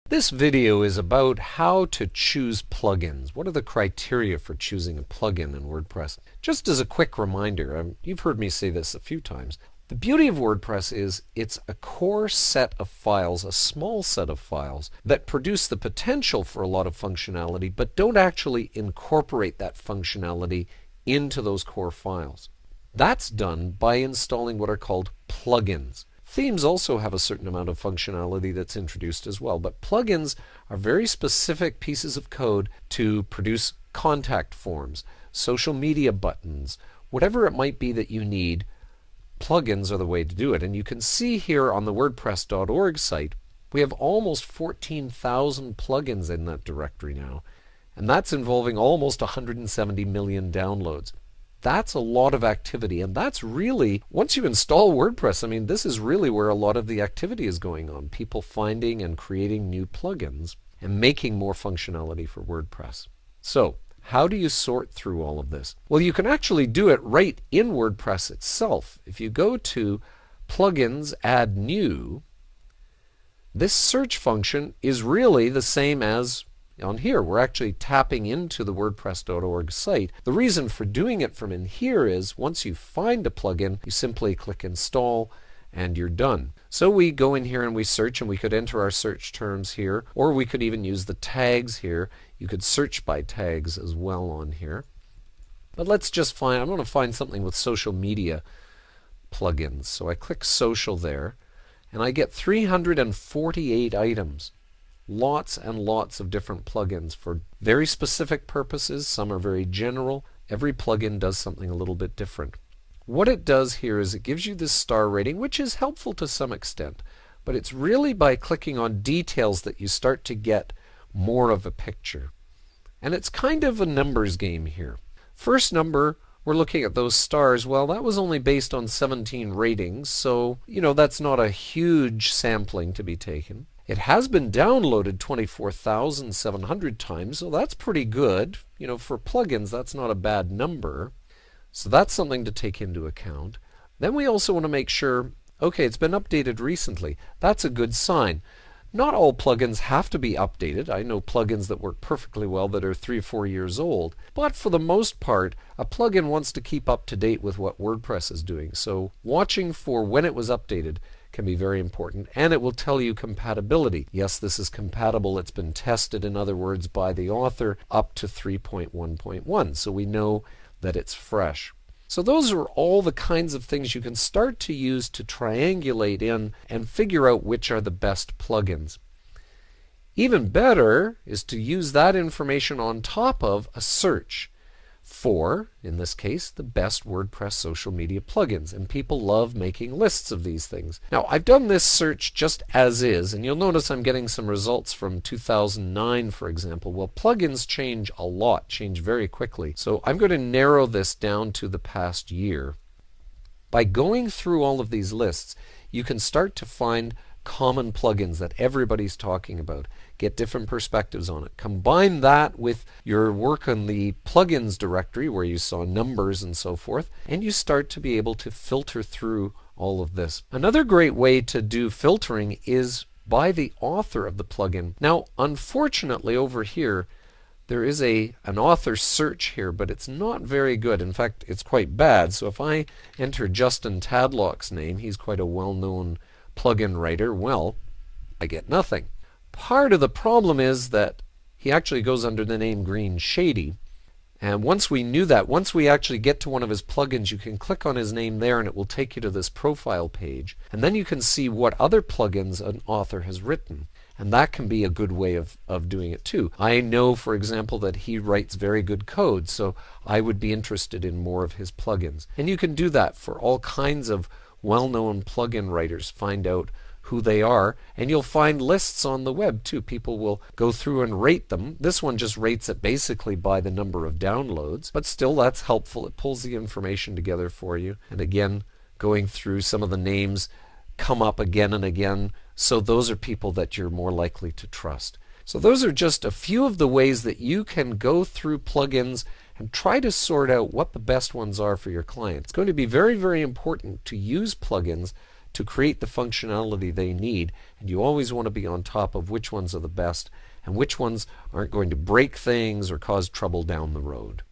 This video is about how to choose plugins. What are the criteria for choosing a plugin in WordPress? Just as a quick reminder, you've heard me say this a few times, the beauty of WordPress is it's a core set of files, a small set of files, that produce the potential for a lot of functionality, but don't actually incorporate that functionality into those core files. That's done by installing what are called plugins. Themes also have a certain amount of functionality that's introduced as well, but plugins are very specific pieces of code to produce contact forms, social media buttons, whatever it might be that you need. Plugins are the way to do it. And you can see here on the WordPress.org site, we have almost 14,000 plugins in that directory now, and that's involving almost 170 million downloads. That's a lot of activity, and that's really, once you install WordPress, I mean, this is really where a lot of the activity is going on. People finding and creating new plugins and making more functionality for WordPress. So, how do you sort through all of this? Well, you can actually do it right in WordPress itself. If you go to Plugins, Add New, this search function is really the same as on here. We're actually tapping into the WordPress.org site. The reason for doing it from in here is once you find a plugin, you simply click Install and you're done. So we go in here and we search, and we could enter our search terms here, or we could even use the tags here. You could search by tags as well on here. But let's just find, I'm going to find something with social media plugins. So I click social there, and I get 348 items. Lots and lots of different plugins for very specific purposes. Some are very general. Every plugin does something a little bit different. What it does here is it gives you this star rating, which is helpful to some extent, but it's really by clicking on details that you start to get more of a picture. And it's kind of a numbers game here. First number, we're looking at those stars. Well, that was only based on 17 ratings, so that's not a huge sampling to be taken. It has been downloaded 24,700 times, so that's pretty good. For plugins, that's not a bad number. So that's something to take into account. Then we also want to make sure, okay, it's been updated recently. That's a good sign. Not all plugins have to be updated. I know plugins that work perfectly well that are 3 or 4 years old. But for the most part, a plugin wants to keep up to date with what WordPress is doing. So watching for when it was updated can be very important, and it will tell you compatibility. Yes, this is compatible. It's been tested, in other words, by the author up to 3.1.1, so we know that it's fresh. So those are all the kinds of things you can start to use to triangulate in and figure out which are the best plugins. Even better is to use that information on top of a search for, in this case, the best WordPress social media plugins. And people love making lists of these things. Now, I've done this search just as is, and you'll notice I'm getting some results from 2009, for example. Well, plugins change a lot, change very quickly. So I'm going to narrow this down to the past year. By going through all of these lists, you can start to find common plugins that everybody's talking about. Get different perspectives on it. Combine that with your work on the plugins directory where you saw numbers and so forth, and you start to be able to filter through all of this. Another great way to do filtering is by the author of the plugin. Now, unfortunately over here, there is an author search here, but it's not very good. In fact, it's quite bad. So if I enter Justin Tadlock's name, he's quite a well-known plugin writer, well, I get nothing. Part of the problem is that he actually goes under the name Green Shady, and once we knew that, once we actually get to one of his plugins, you can click on his name there and it will take you to this profile page, and then you can see what other plugins an author has written, and that can be a good way of doing it too. I know, for example, that he writes very good code, so I would be interested in more of his plugins. And you can do that for all kinds of well-known plugin writers. Find out who they are, and you'll find lists on the web too. People will go through and rate them. This one just rates it basically by the number of downloads, but still that's helpful. It pulls the information together for you, and again, going through some of the names come up again and again, so those are people that you're more likely to trust. So those are just a few of the ways that you can go through plugins and try to sort out what the best ones are for your client. It's going to be very, very important to use plugins to create the functionality they need, and you always want to be on top of which ones are the best and which ones aren't going to break things or cause trouble down the road.